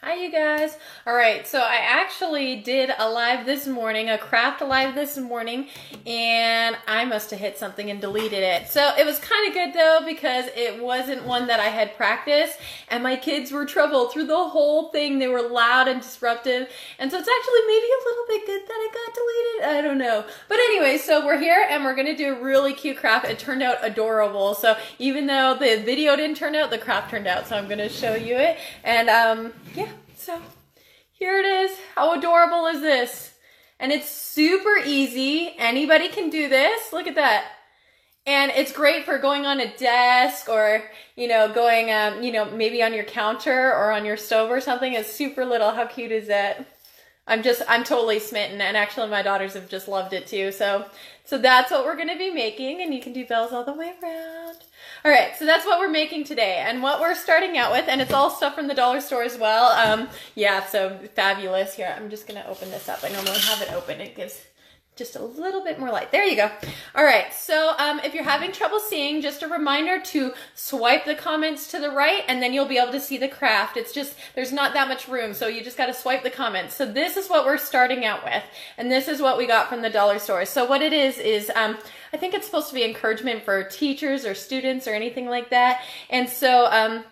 Hi you guys. All right, so I actually did a live this morning, a craft live this morning, and I must have hit something and deleted it. So it was kind of good though because it wasn't one that I had practiced, and my kids were troubled through the whole thing. They were loud and disruptive, and so it's actually maybe a little bit good that it got deleted. I don't know. But anyway, so we're here and we're gonna do a really cute craft. It turned out adorable. So even though the video didn't turn out, the craft turned out. So I'm gonna show you it. And yeah. So here it is. How adorable is this? And it's super easy. Anybody can do this. Look at that. And it's great for going on a desk or, going, maybe on your counter or on your stove or something. It's super little. How cute is that? I'm totally smitten, and actually my daughters have just loved it too. So that's what we're going to be making, and you can do bells all the way around. All right, so that's what we're making today, and what we're starting out with, and it's all stuff from the dollar store as well. Yeah, so fabulous. Here, I'm just going to open this up. I normally have it open. It gives just a little bit more light. There you go. All right, so if you're having trouble seeing, just a reminder to swipe the comments to the right, and then you'll be able to see the craft. It's just, there's not that much room, so you just got to swipe the comments. So this is what we're starting out with, and this is what we got from the dollar store. So what it is I think it's supposed to be encouragement for teachers or students or anything like that. And so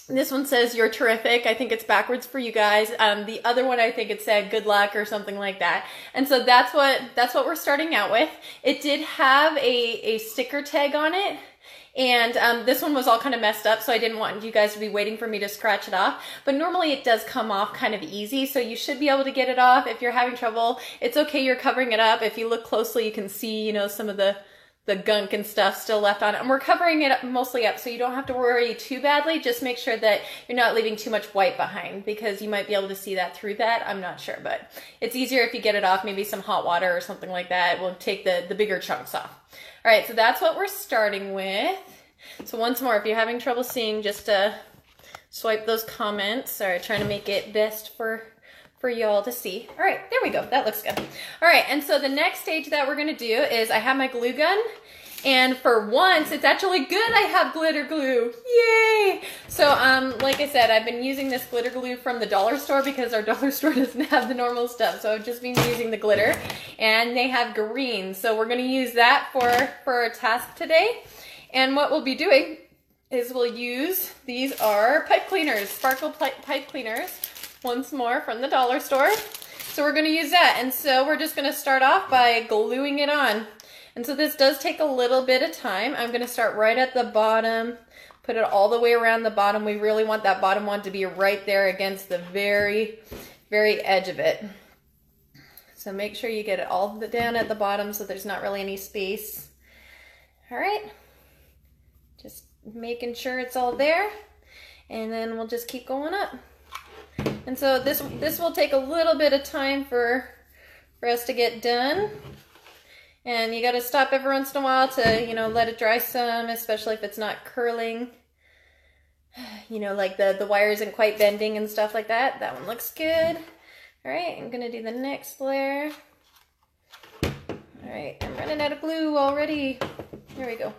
this one says, "You're terrific." I think it's backwards for you guys. The other one, I think it said, "Good luck," or something like that. And so that's what we're starting out with. It did have a sticker tag on it. And this one was all kind of messed up, so I didn't want you guys to be waiting for me to scratch it off. But normally it does come off kind of easy, so you should be able to get it off. If you're having trouble, it's okay, you're covering it up. If you look closely, you can see, some of the gunk and stuff still left on it. And we're covering it up, mostly up, so you don't have to worry too badly. Just make sure that you're not leaving too much white behind, because you might be able to see that through that. I'm not sure, but it's easier if you get it off. Maybe some hot water or something like that will take the bigger chunks off. All right, so that's what we're starting with. So once more, if you're having trouble seeing, just swipe those comments. Sorry, trying to make it best for y'all to see. All right, there we go. That looks good. All right, and so the next stage that we're gonna do is I have my glue gun, and for once, it's actually good I have glitter glue. Yay! So, like I said, I've been using this glitter glue from the dollar store because our dollar store doesn't have the normal stuff. So I've just been using the glitter, and they have green. So we're gonna use that for our task today. And what we'll be doing is we'll use, these are pipe cleaners, sparkle pipe cleaners, once more from the dollar store. So we're gonna use that. And so we're just gonna start off by gluing it on. And so this does take a little bit of time. I'm gonna start right at the bottom, put it all the way around the bottom. We really want that bottom one to be right there against the very, very edge of it. So make sure you get it all down at the bottom so there's not really any space. All right. Just making sure it's all there, and then we'll just keep going up. And so this will take a little bit of time for us to get done. And you got to stop every once in a while to, let it dry some, especially if it's not curling. Like the wire isn't quite bending and stuff like that. That one looks good. All right, I'm gonna do the next layer. All right, I'm running out of glue already. Here we go.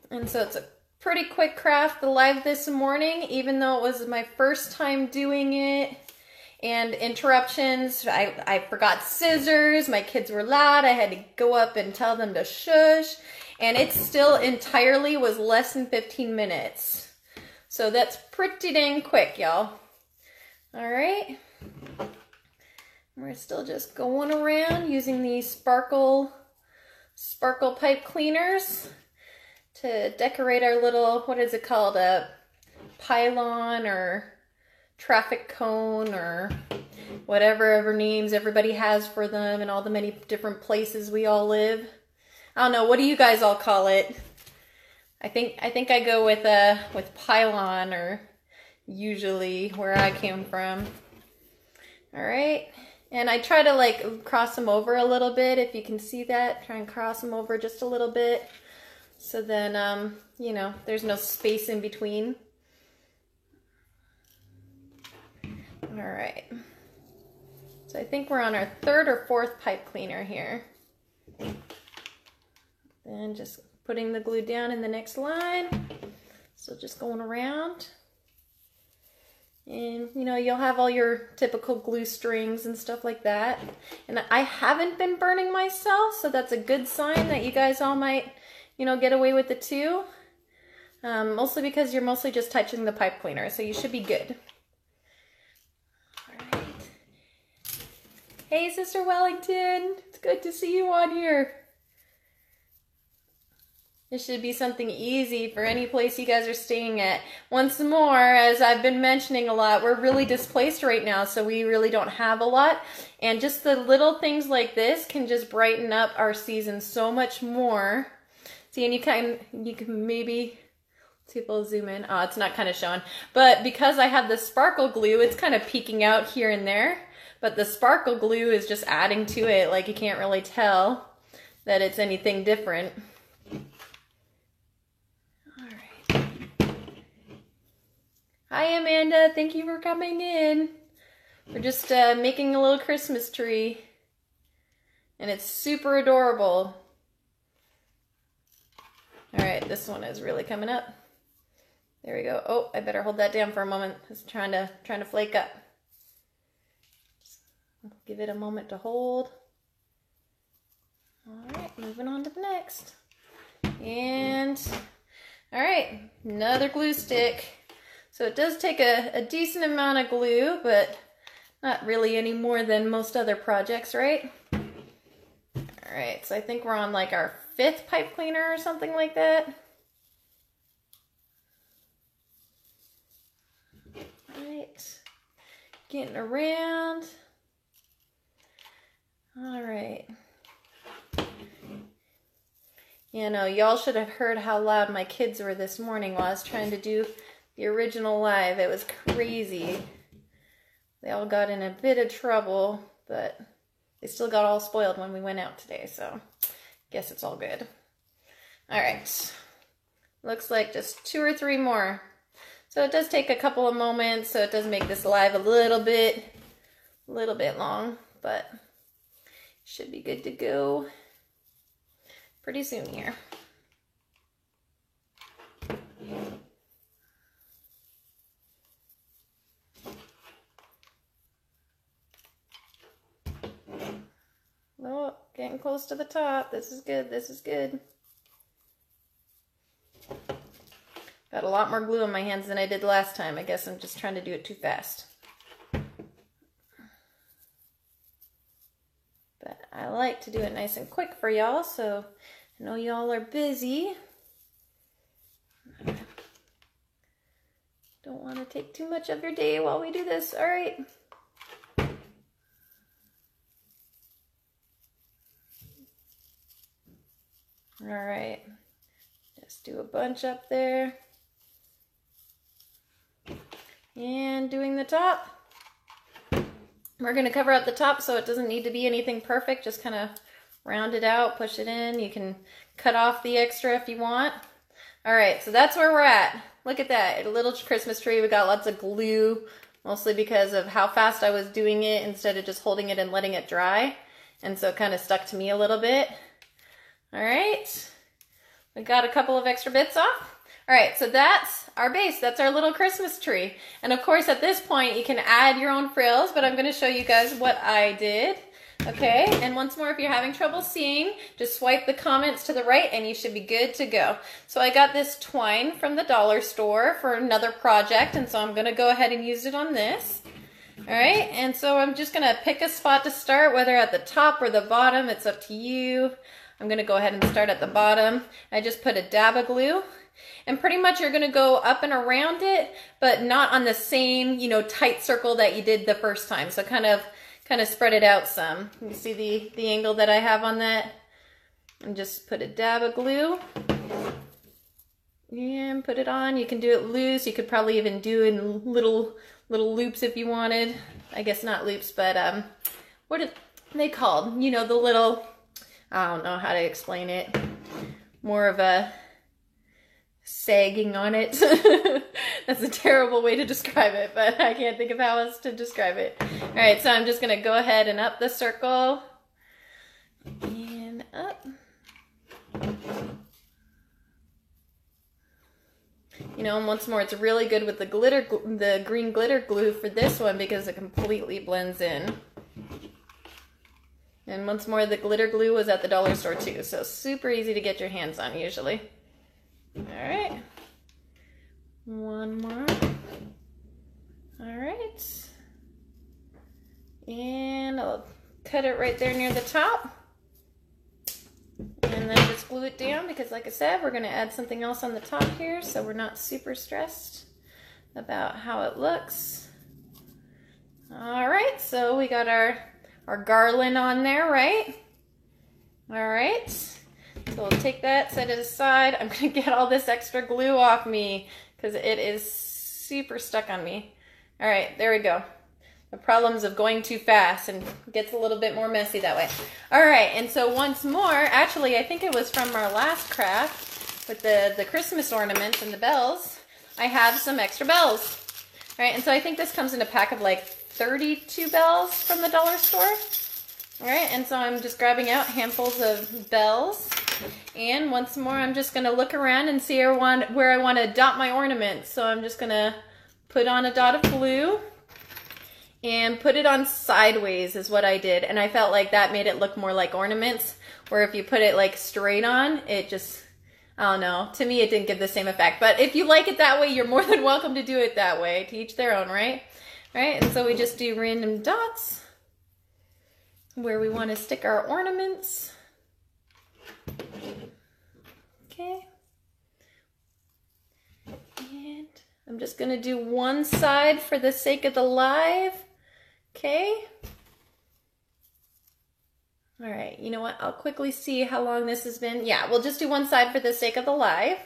And so it's a pretty quick craft, the live this morning, even though it was my first time doing it. And interruptions, I forgot scissors, my kids were loud, I had to go up and tell them to shush. And it still entirely was less than 15 minutes. So that's pretty dang quick, y'all. All right. We're still just going around using these sparkle pipe cleaners to decorate our little, what is it called, a pylon or traffic cone or whatever names everybody has for them and all the many different places we all live. I don't know, what do you guys all call it? I think I go with pylon, or usually where I came from. All right, and I try to like cross them over a little bit, if you can see that. Try and cross them over just a little bit. So then, there's no space in between. All right. So I think we're on our third or fourth pipe cleaner here. Then just putting the glue down in the next line. So just going around. And, you know, you'll have all your typical glue strings and stuff like that. And I haven't been burning myself, so that's a good sign that you guys all might, you know, get away with it too. Mostly because you're mostly just touching the pipe cleaner, so you should be good. All right. Hey, Sister Wellington. It's good to see you on here. It should be something easy for any place you guys are staying at. Once more, as I've been mentioning a lot, we're really displaced right now, so we really don't have a lot. And just the little things like this can just brighten up our season so much more. See, and you can maybe, see if we'll zoom in. Oh, it's not kind of showing. But because I have the sparkle glue, it's kind of peeking out here and there. But the sparkle glue is just adding to it, like you can't really tell that it's anything different. Hi, Amanda. Thank you for coming in. We're just making a little Christmas tree. And it's super adorable. All right, this one is really coming up. There we go. Oh, I better hold that down for a moment. It's trying to flake up. Give it a moment to hold. All right, moving on to the next. And, all right, another glue stick. So it does take a decent amount of glue, but not really any more than most other projects, right? All right, so I think we're on like our 5th pipe cleaner or something like that. All right, getting around. All right. You know, y'all should have heard how loud my kids were this morning while I was trying to do the original live. It was crazy. They all got in a bit of trouble, but they still got all spoiled when we went out today, so guess it's all good. All right. Looks like just 2 or 3 more. So it does take a couple of moments, so it does make this live a little bit long, but should be good to go pretty soon here. Oh, getting close to the top. This is good. This is good. Got a lot more glue on my hands than I did last time. I guess I'm just trying to do it too fast. But I like to do it nice and quick for y'all, so I know y'all are busy. Don't want to take too much of your day while we do this. All right. All right, just do a bunch up there. And doing the top. We're gonna cover up the top so it doesn't need to be anything perfect, just kind of round it out, push it in. You can cut off the extra if you want. All right, so that's where we're at. Look at that, a little Christmas tree. We got lots of glue, mostly because of how fast I was doing it instead of just holding it and letting it dry. And so it kind of stuck to me a little bit. All right, we got a couple of extra bits off. All right, so that's our base. That's our little Christmas tree. And of course, at this point, you can add your own frills, but I'm gonna show you guys what I did. Okay, and once more, if you're having trouble seeing, just swipe the comments to the right and you should be good to go. So I got this twine from the dollar store for another project, and so I'm gonna go ahead and use it on this. All right, and so I'm just gonna pick a spot to start, whether at the top or the bottom, it's up to you. I'm gonna go ahead and start at the bottom. I just put a dab of glue, and pretty much you're gonna go up and around it, but not on the same, you know, tight circle that you did the first time. So kind of spread it out some. You see the angle that I have on that? And just put a dab of glue and put it on. You can do it loose. You could probably even do it in little loops if you wanted. I guess not loops, but what are they called? You know, the little, I don't know how to explain it. More of a sagging on it. That's a terrible way to describe it, but I can't think of how else to describe it. All right, so I'm just gonna go ahead and up the circle and up. You know, and once more, it's really good with the green glitter glue for this one because it completely blends in. And once more, the glitter glue was at the dollar store too, so super easy to get your hands on usually. All right, one more. All right, and I'll cut it right there near the top. And then just glue it down because, like I said, we're going to add something else on the top here, so we're not super stressed about how it looks. All right, so we got our garland on there, right? All right, so we'll take that, set it aside. I'm going to get all this extra glue off me because it is super stuck on me. All right, there we go. The problems of going too fast, and gets a little bit more messy that way. All right, and so once more, actually I think it was from our last craft with the Christmas ornaments and the bells, I have some extra bells. All right, and so I think this comes in a pack of like 32 bells from the dollar store. All right, and so I'm just grabbing out handfuls of bells, and once more I'm just gonna look around and see where I want to dot my ornaments. So I'm just gonna put on a dot of blue and put it on sideways is what I did. And I felt like that made it look more like ornaments, where if you put it like straight on, it just, I don't know, to me it didn't give the same effect. But if you like it that way, you're more than welcome to do it that way. To each their own, right? Right, and so we just do random dots where we want to stick our ornaments. Okay. And I'm just gonna do one side for the sake of the live. Okay. All right, you know what? I'll quickly see how long this has been. Yeah, we'll just do one side for the sake of the live.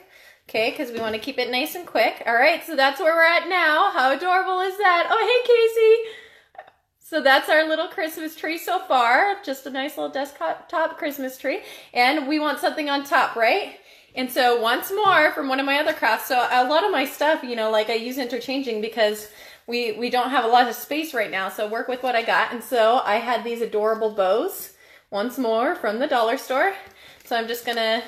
Okay, because we want to keep it nice and quick. All right, so that's where we're at now. How adorable is that? Oh, hey, Casey. So that's our little Christmas tree so far. Just a nice little desktop Christmas tree. And we want something on top, right? And so once more from one of my other crafts, so a lot of my stuff, you know, like I use interchanging because we don't have a lot of space right now, so work with what I got. And so I had these adorable bows, once more from the dollar store. So I'm just gonna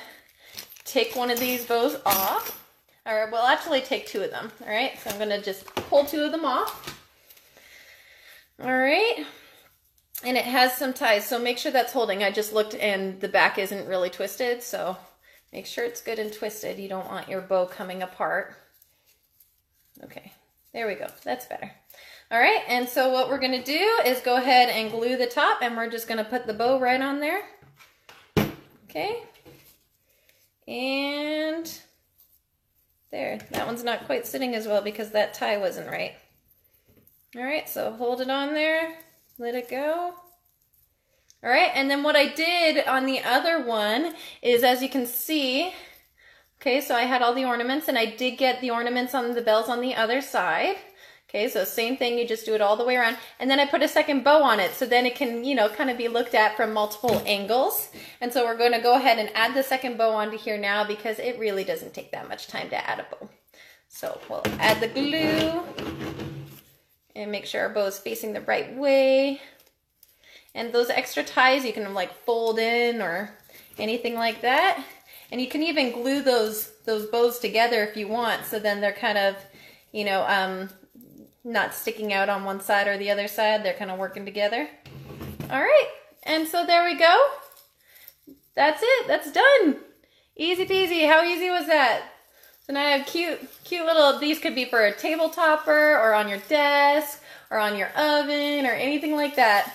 take one of these bows off. All right, well actually take two of them, all right? So I'm gonna just pull two of them off. All right, and it has some ties, so make sure that's holding. I just looked and the back isn't really twisted, so make sure it's good and twisted. You don't want your bow coming apart. Okay, there we go, that's better. All right, and so what we're gonna do is go ahead and glue the top, and we're just gonna put the bow right on there. Okay, and there, that one's not quite sitting as well because that tie wasn't right. All right, so hold it on there, let it go. All right, and then what I did on the other one is, as you can see, okay, so I had all the ornaments and I did get the ornaments on the bells on the other side. Okay, so same thing, you just do it all the way around. And then I put a second bow on it, so then it can, you know, kind of be looked at from multiple angles. And so we're going to go ahead and add the second bow onto here now because it really doesn't take that much time to add a bow. So we'll add the glue and make sure our bow is facing the right way. And those extra ties you can like fold in or anything like that. And you can even glue those bows together if you want, so then they're kind of, you know, not sticking out on one side or the other side. They're kind of working together. All right, and so there we go. That's it, that's done. Easy peasy, how easy was that? So now I have cute little, these could be for a table topper or on your desk or on your oven or anything like that.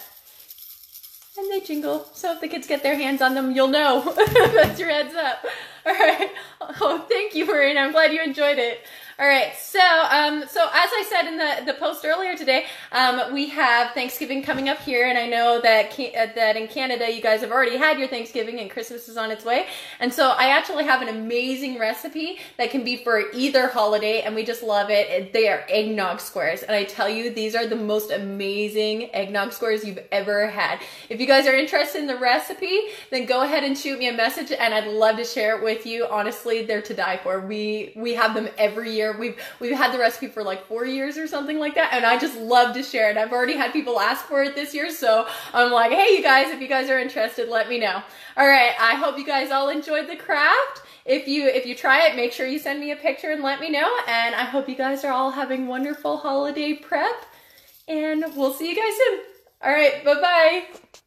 And they jingle, so if the kids get their hands on them, you'll know. That's your heads up. All right. Oh, thank you, Marina. I'm glad you enjoyed it. All right, so so as I said in the post earlier today, we have Thanksgiving coming up here, and I know that that in Canada you guys have already had your Thanksgiving and Christmas is on its way. And so I actually have an amazing recipe that can be for either holiday, and we just love it. They are eggnog squares, and I tell you, these are the most amazing eggnog squares you've ever had. If you guys are interested in the recipe, then go ahead and shoot me a message, and I'd love to share it with you. Honestly, they're to die for. We have them every year. We've had the recipe for like 4 years or something like that, and I just love to share it. I've already had people ask for it this year, so I'm like, hey, you guys, if you guys are interested, let me know. All right, I hope you guys all enjoyed the craft, if you try it, make sure you send me a picture and let me know. And I hope you guys are all having wonderful holiday prep. And we'll see you guys soon. All right, bye-bye.